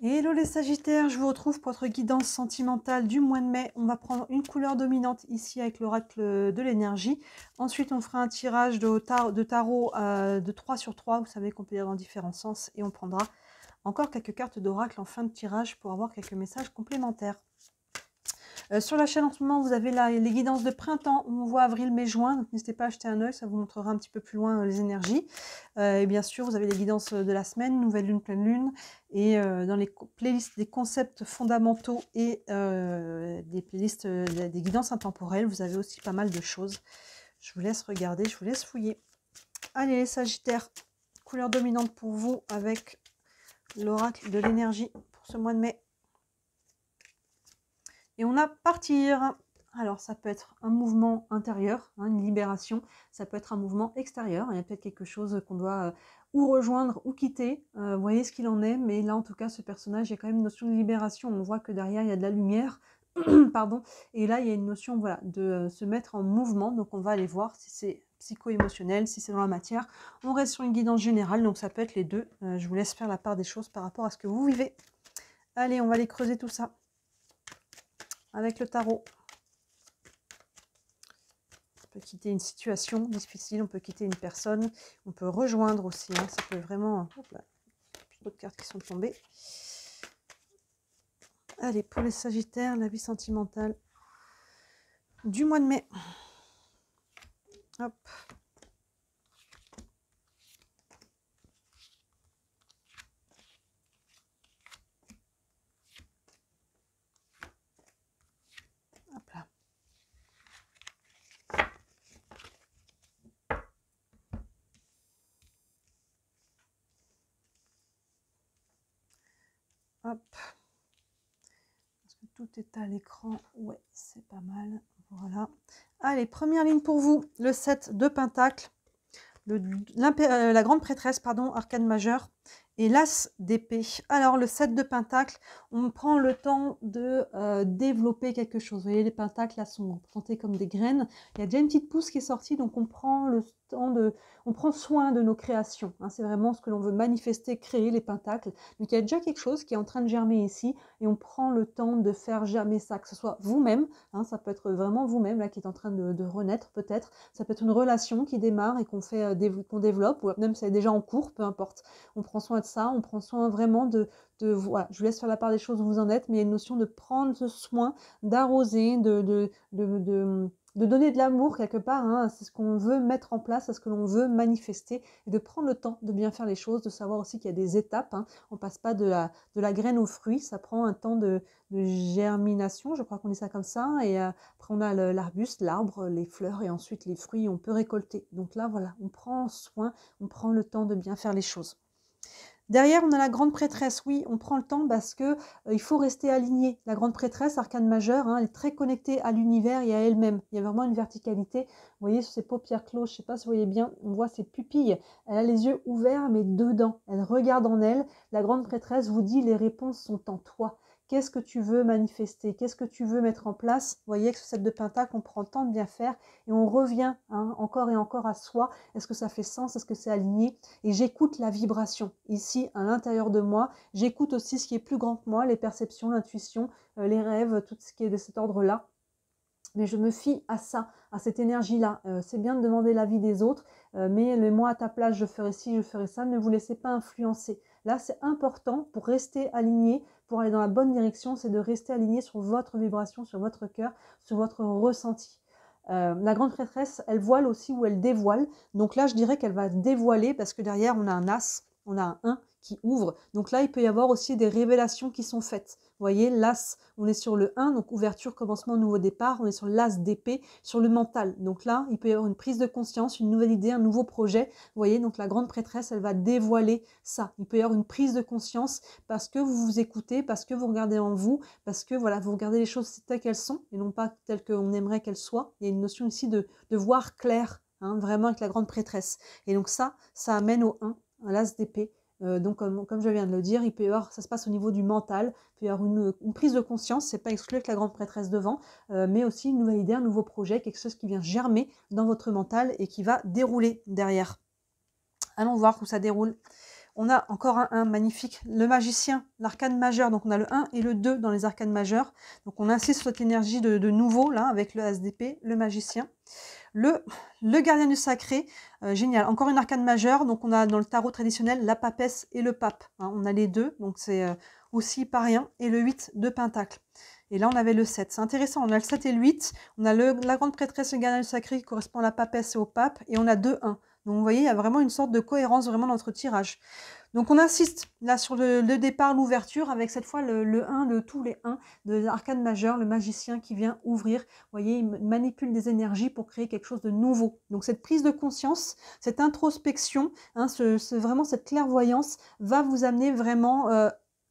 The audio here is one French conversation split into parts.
Hello les Sagittaires, je vous retrouve pour votre guidance sentimentale du mois de mai. On va prendre une couleur dominante ici avec l'oracle de l'énergie. Ensuite, on fera un tirage de tarot de 3 sur 3. Vous savez qu'on peut lire dans différents sens. Et on prendra encore quelques cartes d'oracle en fin de tirage pour avoir quelques messages complémentaires. Sur la chaîne en ce moment, vous avez les guidances de printemps où on voit avril, mai, juin. Donc n'hésitez pas à jeter un œil, ça vous montrera un petit peu plus loin les énergies. Et bien sûr, vous avez les guidances de la semaine, nouvelle lune, pleine lune. Et dans les playlists des concepts fondamentaux et des playlists des guidances intemporelles, vous avez aussi pas mal de choses. Je vous laisse regarder, je vous laisse fouiller. Allez les Sagittaires, couleur dominante pour vous avec l'oracle de l'énergie pour ce mois de mai. Et on a partir. Alors, ça peut être un mouvement intérieur, hein, une libération. Ça peut être un mouvement extérieur. Il y a peut-être quelque chose qu'on doit ou rejoindre ou quitter. Vous voyez ce qu'il en est. Mais là, en tout cas, ce personnage, il y a quand même une notion de libération. On voit que derrière, il y a de la lumière. Pardon. Et là, il y a une notion voilà, de se mettre en mouvement. Donc, on va aller voir si c'est psycho-émotionnel, si c'est dans la matière. On reste sur une guidance générale. Donc, ça peut être les deux. Je vous laisse faire la part des choses par rapport à ce que vous vivez. Allez, on va aller creuser tout ça avec le tarot. On peut quitter une situation difficile, on peut quitter une personne, on peut rejoindre aussi, hein, ça peut vraiment... Hop là, d'autres cartes qui sont tombées. Allez, pour les Sagittaires, la vie sentimentale du mois de mai. Hop. Hop là. Hop. Est-ce que tout est à l'écran? Ouais, c'est pas mal. Voilà. Allez, première ligne pour vous, le 7 de Pentacle, la grande prêtresse, pardon, arcane majeure, et l'as d'épée. Alors, le 7 de Pentacle, on prend le temps de développer quelque chose. Vous voyez, les pentacles, là, sont plantés comme des graines. Il y a déjà une petite pousse qui est sortie, donc on prend le temps on prend soin de nos créations. Hein, c'est vraiment ce que l'on veut manifester, créer, les pentacles. Donc, il y a déjà quelque chose qui est en train de germer ici, et on prend le temps de faire germer ça, que ce soit vous-même, hein, ça peut être vraiment vous-même, là, qui est en train de renaître, peut-être. Ça peut être une relation qui démarre et qu'on fait, qu'on développe, ou même c'est déjà en cours, peu importe. On prend soin de ça, on prend soin vraiment voilà, je vous laisse faire la part des choses où vous en êtes, mais il y a une notion de prendre ce soin, d'arroser, de donner de l'amour quelque part, hein, c'est ce qu'on veut mettre en place, c'est ce que l'on veut manifester, et de prendre le temps de bien faire les choses, de savoir aussi qu'il y a des étapes, hein, on passe pas de la graine au fruit, ça prend un temps de germination, je crois qu'on dit ça comme ça, et après on a l'arbuste, l'arbre, les fleurs, et ensuite les fruits, on peut récolter. Donc là, voilà, on prend soin, on prend le temps de bien faire les choses. Derrière, on a la grande prêtresse. Oui, on prend le temps parce que il faut rester aligné. La grande prêtresse, arcane majeure, hein, elle est très connectée à l'univers et à elle-même. Il y a vraiment une verticalité. Vous voyez sur ses paupières closes, je ne sais pas si vous voyez bien, on voit ses pupilles. Elle a les yeux ouverts, mais dedans. Elle regarde en elle. La grande prêtresse vous dit, les réponses sont en toi. Qu'est-ce que tu veux manifester? Qu'est-ce que tu veux mettre en place? Vous voyez que ce 7 de Pentacle, on prend le temps de bien faire et on revient, hein, encore et encore à soi. Est-ce que ça fait sens? Est-ce que c'est aligné? Et j'écoute la vibration ici à l'intérieur de moi. J'écoute aussi ce qui est plus grand que moi, les perceptions, l'intuition, les rêves, tout ce qui est de cet ordre-là. Mais je me fie à ça, à cette énergie-là. C'est bien de demander l'avis des autres, mais moi à ta place, je ferai ci, je ferai ça. Ne vous laissez pas influencer. Là, c'est important pour rester aligné, pour aller dans la bonne direction, c'est de rester aligné sur votre vibration, sur votre cœur, sur votre ressenti. La grande prêtresse, elle voile aussi ou elle dévoile. Donc là, je dirais qu'elle va dévoiler parce que derrière, on a un as, on a un 1 qui ouvre. Donc là, il peut y avoir aussi des révélations qui sont faites. Vous voyez, l'as, on est sur le 1, donc ouverture, commencement, nouveau départ. On est sur l'as d'épée, sur le mental. Donc là, il peut y avoir une prise de conscience, une nouvelle idée, un nouveau projet. Vous voyez, donc la grande prêtresse, elle va dévoiler ça. Il peut y avoir une prise de conscience parce que vous vous écoutez, parce que vous regardez en vous, parce que voilà, vous regardez les choses telles qu'elles sont et non pas telles qu'on aimerait qu'elles soient. Il y a une notion ici de voir clair, hein, vraiment avec la grande prêtresse. Et donc ça amène au 1, à l'as d'épée. Donc comme je viens de le dire, il peut y avoir, ça se passe au niveau du mental, il peut y avoir une prise de conscience, c'est pas exclu avec la grande prêtresse devant, mais aussi une nouvelle idée, un nouveau projet, quelque chose qui vient germer dans votre mental et qui va dérouler derrière. Allons voir où ça déroule. On a encore un 1 magnifique, le magicien, l'arcane majeur. Donc on a le 1 et le 2 dans les arcanes majeurs. Donc on insiste sur cette énergie de nouveau là avec le SDP, le magicien. Le gardien du sacré, génial. Encore une arcane majeure. Donc on a dans le tarot traditionnel la papesse et le pape. Hein, on a les deux, donc c'est aussi pas rien. Et le 8 de pentacle. Et là, on avait le 7. C'est intéressant. On a le 7 et le 8. On a la grande prêtresse, le gardien du sacré qui correspond à la papesse et au pape. Et on a 2 1. Donc, vous voyez, il y a vraiment une sorte de cohérence vraiment dans notre tirage. Donc, on insiste là sur le départ, l'ouverture, avec cette fois le 1 de tous les 1 de l'arcane majeur, le magicien qui vient ouvrir. Vous voyez, il manipule des énergies pour créer quelque chose de nouveau. Donc, cette prise de conscience, cette introspection, hein, vraiment cette clairvoyance va vous amener vraiment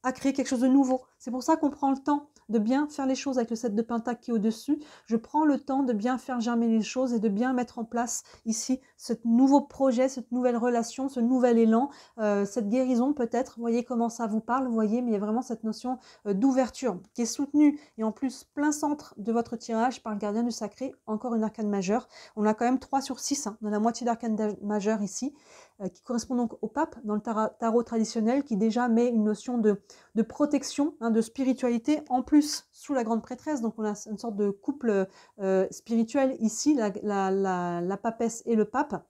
à créer quelque chose de nouveau. C'est pour ça qu'on prend le temps de bien faire les choses avec le 7 de pentacle qui est au-dessus. Je prends le temps de bien faire germer les choses et de bien mettre en place ici ce nouveau projet, cette nouvelle relation, ce nouvel élan, cette guérison peut-être. Vous voyez comment ça vous parle, vous voyez, mais il y a vraiment cette notion d'ouverture qui est soutenue et en plus plein centre de votre tirage par le gardien du sacré, encore une arcane majeure. On a quand même 3 sur 6, hein, dans la moitié d'arcane majeure ici, qui correspond donc au pape dans le tarot traditionnel, qui déjà met une notion de protection, hein, de spiritualité, en plus sous la grande prêtresse. Donc on a une sorte de couple spirituel ici, la papesse et le pape.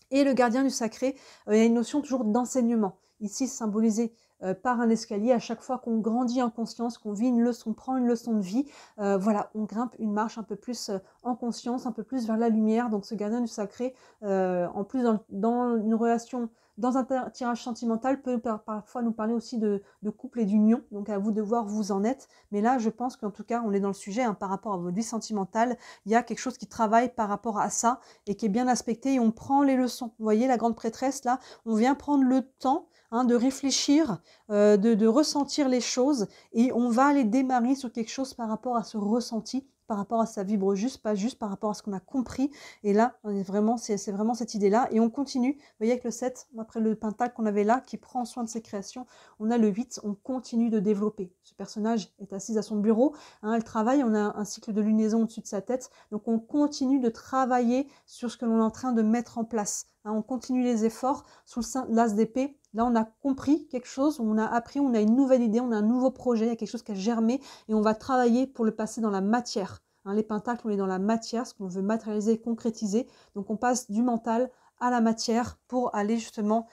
Et le gardien du sacré, il y a une notion toujours d'enseignement. Ici symbolisé par un escalier. À chaque fois qu'on grandit en conscience, qu'on vit une leçon, prend une leçon de vie, voilà, on grimpe une marche un peu plus en conscience, un peu plus vers la lumière. Donc ce gardien du sacré, en plus dans une relation, dans un tirage sentimental, peut parfois nous parler aussi de couple et d'union. Donc à vous de voir où vous en êtes. Mais là, je pense qu'en tout cas, on est dans le sujet, hein, par rapport à votre vie sentimentale. Il y a quelque chose qui travaille par rapport à ça et qui est bien aspecté et on prend les leçons. Vous voyez, la grande prêtresse, là, on vient prendre le temps, hein, de réfléchir, de ressentir les choses et on va aller démarrer sur quelque chose par rapport à ce ressenti, par rapport à ça vibre juste, pas juste par rapport à ce qu'on a compris. Et là, c'est vraiment cette idée-là. Et on continue. Vous voyez, avec le 7, après le pentacle qu'on avait là, qui prend soin de ses créations, on a le 8, on continue de développer. Ce personnage est assise à son bureau, hein, elle travaille, on a un cycle de lunaison au-dessus de sa tête. Donc on continue de travailler sur ce que l'on est en train de mettre en place. Hein, on continue les efforts sous l'as d'épée. Là, on a compris quelque chose, on a appris, on a une nouvelle idée, on a un nouveau projet, il y a quelque chose qui a germé et on va travailler pour le passer dans la matière. Hein, les pentacles, on est dans la matière, ce qu'on veut matérialiser et concrétiser. Donc, on passe du mental à la matière pour aller justement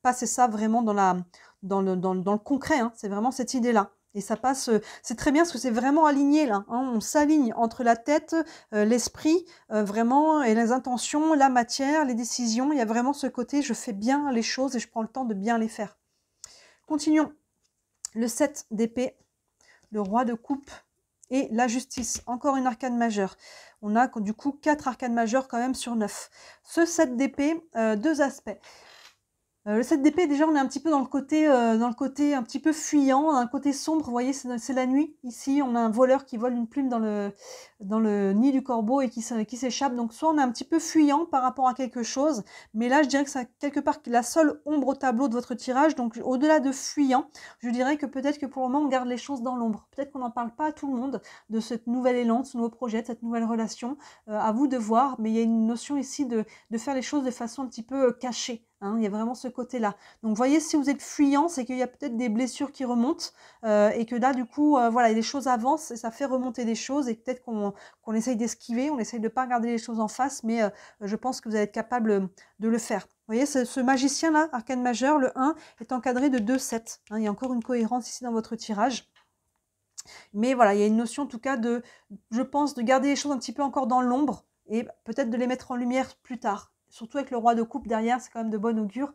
passer ça vraiment dans le concret. Hein. C'est vraiment cette idée-là. Et ça passe, c'est très bien parce que c'est vraiment aligné là. Hein, on s'aligne entre la tête, l'esprit, vraiment, et les intentions, la matière, les décisions. Il y a vraiment ce côté, je fais bien les choses et je prends le temps de bien les faire. Continuons. Le 7 d'épée, le roi de coupe et la justice. Encore une arcane majeure. On a du coup 4 arcanes majeures quand même sur 9. Ce 7 d'épée, 2 aspects. Le 7 d'épée, déjà, on est un petit peu dans le côté un petit peu fuyant, un côté sombre. Vous voyez, c'est la nuit. Ici, on a un voleur qui vole une plume dans le nid du corbeau et qui s'échappe. Donc, soit on est un petit peu fuyant par rapport à quelque chose, mais là, je dirais que c'est quelque part la seule ombre au tableau de votre tirage. Donc, au-delà de fuyant, je dirais que peut-être que pour le moment, on garde les choses dans l'ombre. Peut-être qu'on n'en parle pas à tout le monde de ce nouvel élan, de ce nouveau projet, de cette nouvelle relation. À vous de voir, mais il y a une notion ici de faire les choses de façon un petit peu cachée. Hein, il y a vraiment ce côté-là. Donc, vous voyez, si vous êtes fuyant, c'est qu'il y a peut-être des blessures qui remontent et que là, du coup, voilà, les choses avancent et ça fait remonter des choses et peut-être qu'on essaye d'esquiver, on essaye de ne pas regarder les choses en face, mais je pense que vous allez être capable de le faire. Vous voyez, ce magicien-là, arcane majeur, le 1, est encadré de 2 7. Hein, il y a encore une cohérence ici dans votre tirage. Mais voilà, il y a une notion en tout cas je pense, de garder les choses un petit peu encore dans l'ombre et peut-être de les mettre en lumière plus tard. Surtout avec le roi de coupe derrière, c'est quand même de bon augure.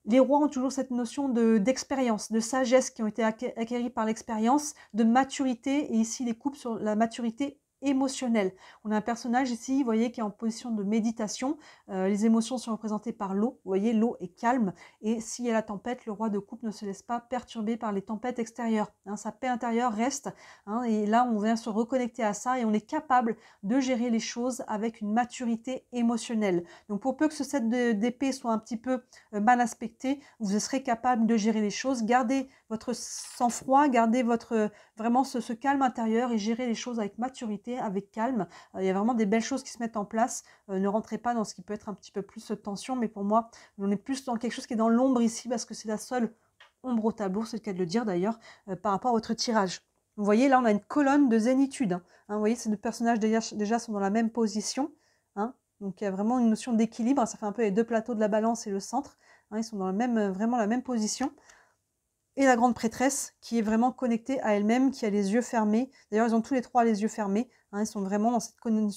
Les rois ont toujours cette notion d'expérience, de sagesse qui ont été acquéris par l'expérience, de maturité. Et ici, les coupes sur la maturité émotionnelle. On a un personnage ici, vous voyez, qui est en position de méditation. Les émotions sont représentées par l'eau. Vous voyez, l'eau est calme. Et s'il y a la tempête, le roi de coupe ne se laisse pas perturber par les tempêtes extérieures. Hein, sa paix intérieure reste. Hein, et là, on vient se reconnecter à ça et on est capable de gérer les choses avec une maturité émotionnelle. Donc, pour peu que ce set d'épée soit un petit peu mal aspecté, vous serez capable de gérer les choses. Gardez votre sang-froid, gardez vraiment ce calme intérieur et gérer les choses avec maturité. connecter avec calme. Il y a vraiment des belles choses qui se mettent en place. Ne rentrez pas dans ce qui peut être un petit peu plus tension, mais pour moi, on est plus dans quelque chose qui est dans l'ombre ici, parce que c'est la seule ombre au tableau, c'est le cas de le dire d'ailleurs, par rapport à votre tirage. Vous voyez, là, on a une colonne de zénitude. Vous voyez, ces deux personnages déjà sont dans la même position. Donc, il y a vraiment une notion d'équilibre. Ça fait un peu les deux plateaux de la balance et le centre. Ils sont dans vraiment la même position. Et la grande prêtresse qui est vraiment connectée à elle-même, qui a les yeux fermés. D'ailleurs, ils ont tous les trois les yeux fermés. Ils sont vraiment dans cette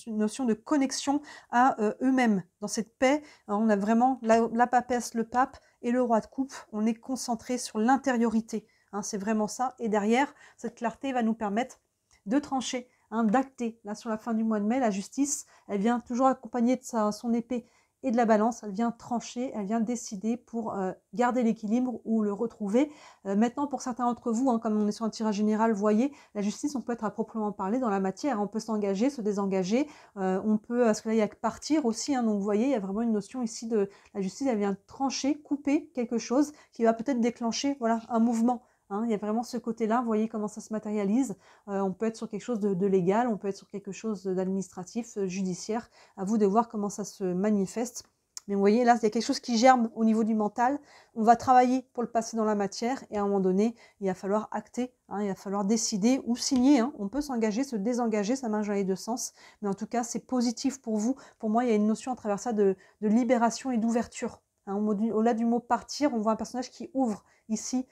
notion de connexion à eux-mêmes. Dans cette paix, on a vraiment la papesse, le pape et le roi de coupe. On est concentré sur l'intériorité. C'est vraiment ça. Et derrière, cette clarté va nous permettre de trancher, d'acter. Là, sur la fin du mois de mai, la justice, elle vient toujours accompagnée de son épée et de la balance, elle vient trancher, elle vient décider pour garder l'équilibre ou le retrouver. Maintenant, pour certains d'entre vous, comme on est sur un tirage général, vous voyez, la justice, on peut être à proprement parler dans la matière, on peut s'engager, se désengager, on peut, parce que là, il y a que partir aussi, donc vous voyez, il y a vraiment une notion ici de la justice, elle vient trancher, couper quelque chose qui va peut-être déclencher, voilà, un mouvement. Il y a vraiment ce côté-là, vous voyez comment ça se matérialise. On peut être sur quelque chose de légal, on peut être sur quelque chose d'administratif, judiciaire. À vous de voir comment ça se manifeste. Mais vous voyez, là, il y a quelque chose qui germe au niveau du mental. On va travailler pour le passer dans la matière et à un moment donné, il va falloir acter, il va falloir décider ou signer. On peut s'engager, se désengager, ça marche dans les deux sens. Mais en tout cas, c'est positif pour vous. Pour moi, il y a une notion à travers ça de libération et d'ouverture. Au-delà du mot partir, on voit un personnage qui ouvre ici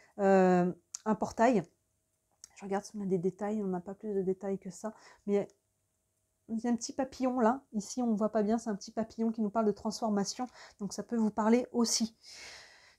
un portail. Je regarde si on a des détails, on n'a pas plus de détails que ça, mais il y a un petit papillon là, ici on ne voit pas bien, c'est un petit papillon qui nous parle de transformation, donc ça peut vous parler aussi.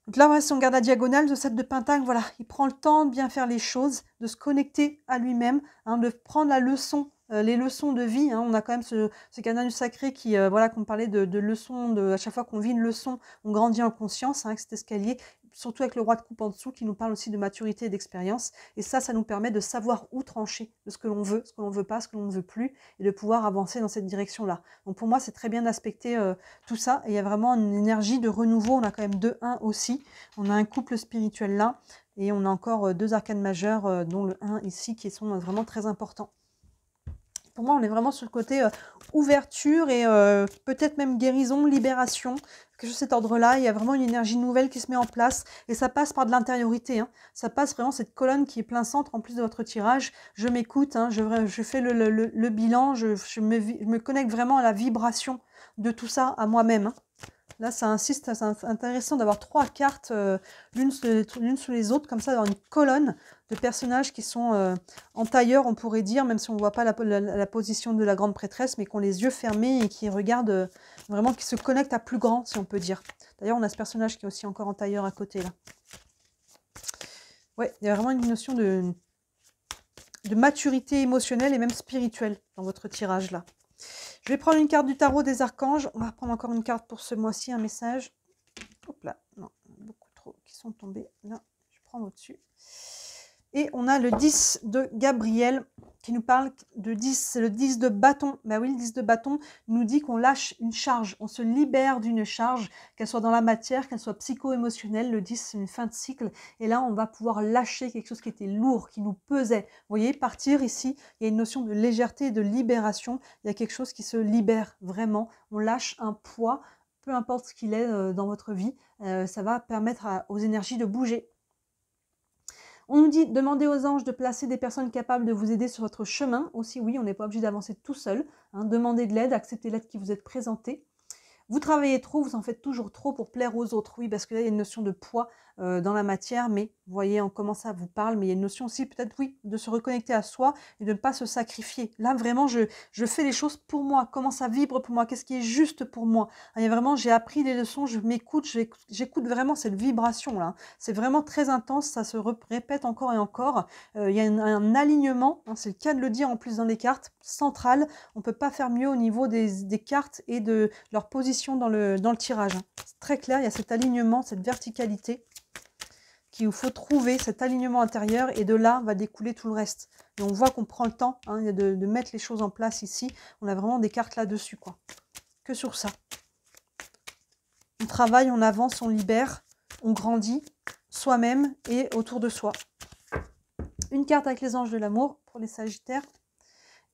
Donc là, si on regarde la diagonale, le 7 de Pentacle, voilà, il prend le temps de bien faire les choses, de se connecter à lui-même, de prendre la leçon, les leçons de vie. On a quand même ce canal du sacré qui, voilà, qu'on parlait de leçons, à chaque fois qu'on vit une leçon, on grandit en conscience, avec cet escalier, surtout avec le roi de coupe en dessous, qui nous parle aussi de maturité et d'expérience. Et ça nous permet de savoir où trancher de ce que l'on veut, ce que l'on ne veut pas, ce que l'on ne veut plus, et de pouvoir avancer dans cette direction-là. Donc pour moi, c'est très bien d'aspecter tout ça. Et il y a vraiment une énergie de renouveau. On a quand même 2-1 aussi. On a un couple spirituel là. Et on a encore 2 arcanes majeures, dont le 1 ici, qui sont vraiment très importants. Pour moi, on est vraiment sur le côté ouverture et peut-être même guérison, libération. Quelque chose de cet ordre-là. Il y a vraiment une énergie nouvelle qui se met en place. Et ça passe par de l'intériorité. Ça passe vraiment cette colonne qui est plein centre en plus de votre tirage. Je m'écoute, je fais le bilan, je me connecte vraiment à la vibration de tout ça, à moi-même. Là, ça insiste, c'est intéressant d'avoir 3 cartes l'une sous les autres, comme ça, dans une colonne de personnages qui sont en tailleur, on pourrait dire, même si on ne voit pas la position de la grande prêtresse, mais qui ont les yeux fermés et qui regardent vraiment, qui se connectent à plus grand, si on peut dire. D'ailleurs, on a ce personnage qui est aussi encore en tailleur à côté, là. Ouais, il y a vraiment une notion de maturité émotionnelle et même spirituelle dans votre tirage, là. Je vais prendre une carte du tarot des archanges. On va prendre encore une carte pour ce mois-ci, un message. Hop là, non, beaucoup trop qui sont tombés. Là, je prends au-dessus. Et on a le 10 de Gabriel qui nous parle de 10, c'est le 10 de bâton. Ben oui, le 10 de bâton nous dit qu'on lâche une charge, on se libère d'une charge, qu'elle soit dans la matière, qu'elle soit psycho-émotionnelle. Le 10, c'est une fin de cycle. Et là, on va pouvoir lâcher quelque chose qui était lourd, qui nous pesait. Vous voyez, partir ici, il y a une notion de légèreté et de libération. Il y a quelque chose qui se libère vraiment. On lâche un poids, peu importe ce qu'il est dans votre vie. Ça va permettre aux énergies de bouger. On nous dit, demandez aux anges de placer des personnes capables de vous aider sur votre chemin. Aussi, oui, on n'est pas obligé d'avancer tout seul. Demandez de l'aide, acceptez l'aide qui vous est présentée. Vous travaillez trop, vous en faites toujours trop pour plaire aux autres. Oui, parce que là, il y a une notion de poids dans la matière, mais vous voyez comment ça vous parle. Mais il y a une notion aussi, peut-être, oui, de se reconnecter à soi et de ne pas se sacrifier. Là, vraiment, je fais les choses pour moi. Comment ça vibre pour moi? Qu'est-ce qui est juste pour moi? Il y a vraiment, j'ai appris les leçons, je m'écoute, j'écoute vraiment cette vibration-là. C'est vraiment très intense, ça se répète encore et encore. Il y a un alignement, c'est le cas de le dire en plus dans les cartes, centrales. On ne peut pas faire mieux au niveau des cartes et de leur position dans le tirage. C'est très clair, il y a cet alignement, cette verticalité qu'il faut trouver, cet alignement intérieur, et de là va découler tout le reste. Et on voit qu'on prend le temps de mettre les choses en place ici. On a vraiment des cartes là-dessus, quoi. Que sur ça. On travaille, on avance, on libère, on grandit soi-même et autour de soi. Une carte avec les anges de l'amour pour les Sagittaires.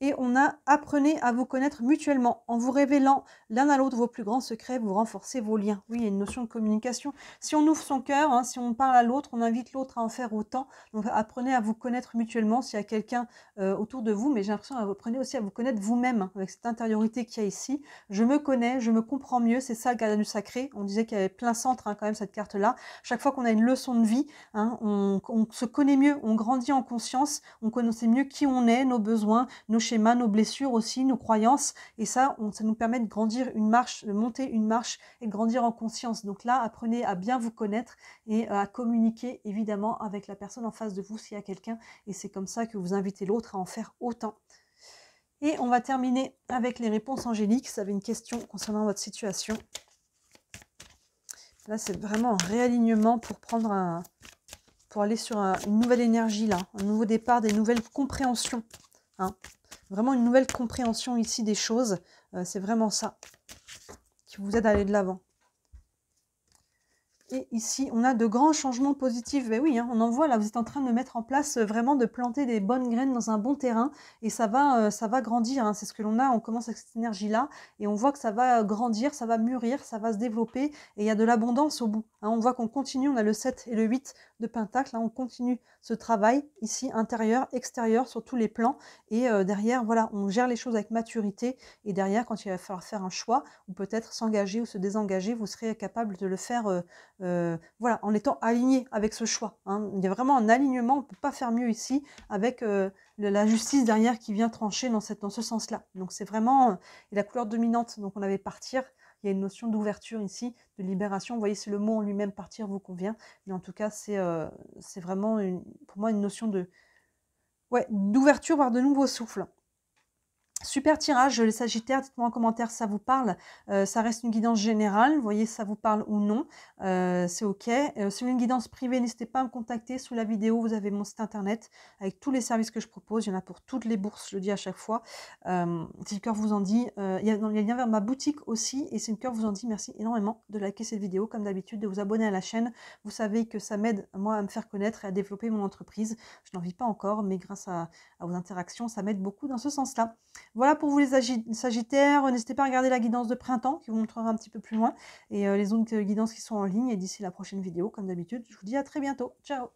Et on a apprenez à vous connaître mutuellement. En vous révélant l'un à l'autre vos plus grands secrets, vous renforcez vos liens. Oui, il y a une notion de communication. Si on ouvre son cœur, hein, si on parle à l'autre, on invite l'autre à en faire autant. Donc apprenez à vous connaître mutuellement s'il y a quelqu'un autour de vous. Mais j'ai l'impression que vous apprenez aussi à vous connaître vous-même, hein, avec cette intériorité qu'il y a ici. Je me connais, je me comprends mieux. C'est ça le gardien du sacré. On disait qu'il y avait plein centre, hein, quand même, cette carte-là. Chaque fois qu'on a une leçon de vie, hein, on se connaît mieux, on grandit en conscience, on connaît mieux qui on est, nos besoins, nos schémas, nos blessures aussi, nos croyances. Et ça nous permet de grandir une marche, de monter une marche et de grandir en conscience. Donc là, apprenez à bien vous connaître et à communiquer évidemment avec la personne en face de vous s'il y a quelqu'un. Et c'est comme ça que vous invitez l'autre à en faire autant. Et on va terminer avec les réponses angéliques. Si vous avez une question concernant votre situation. Là, c'est vraiment un réalignement pour prendre pour aller sur une nouvelle énergie là, un nouveau départ, des nouvelles compréhensions. Hein. Vraiment une nouvelle compréhension ici des choses. C'est vraiment ça qui vous aide à aller de l'avant. Et ici, on a de grands changements positifs. Ben oui, hein, on en voit là, vous êtes en train de mettre en place vraiment de planter des bonnes graines dans un bon terrain et ça va grandir. Hein, c'est ce que l'on a, on commence avec cette énergie-là et on voit que ça va grandir, ça va mûrir, ça va se développer et il y a de l'abondance au bout. Hein, on voit qu'on continue, on a le 7 et le 8 de Pentacle, là, on continue ce travail ici, intérieur, extérieur, sur tous les plans et derrière, voilà, on gère les choses avec maturité et derrière, quand il va falloir faire un choix ou peut-être s'engager ou se désengager, vous serez capable de le faire voilà, en étant aligné avec ce choix. Hein. Il y a vraiment un alignement, on ne peut pas faire mieux ici, avec la justice derrière qui vient trancher dans ce sens-là. Donc c'est vraiment et la couleur dominante, donc on avait partir, il y a une notion d'ouverture ici, de libération. Vous voyez, c'est le mot en lui-même, partir vous convient, mais en tout cas, c'est vraiment pour moi une notion d'ouverture vers de nouveaux souffles. Super tirage, les Sagittaires, dites-moi en commentaire si ça vous parle. Ça reste une guidance générale, vous voyez si ça vous parle ou non, c'est ok. Si vous avez une guidance privée, n'hésitez pas à me contacter. Sous la vidéo, vous avez mon site internet avec tous les services que je propose. Il y en a pour toutes les bourses, je le dis à chaque fois. Si le cœur vous en dit, il y a le lien vers ma boutique aussi. Et si le cœur vous en dit, merci énormément de liker cette vidéo, comme d'habitude, de vous abonner à la chaîne. Vous savez que ça m'aide, moi, à me faire connaître et à développer mon entreprise. Je n'en vis pas encore, mais grâce à vos interactions, ça m'aide beaucoup dans ce sens-là. Voilà pour vous les Sagittaires, n'hésitez pas à regarder la guidance de printemps qui vous montrera un petit peu plus loin et les autres guidances qui sont en ligne et d'ici la prochaine vidéo comme d'habitude, je vous dis à très bientôt, ciao.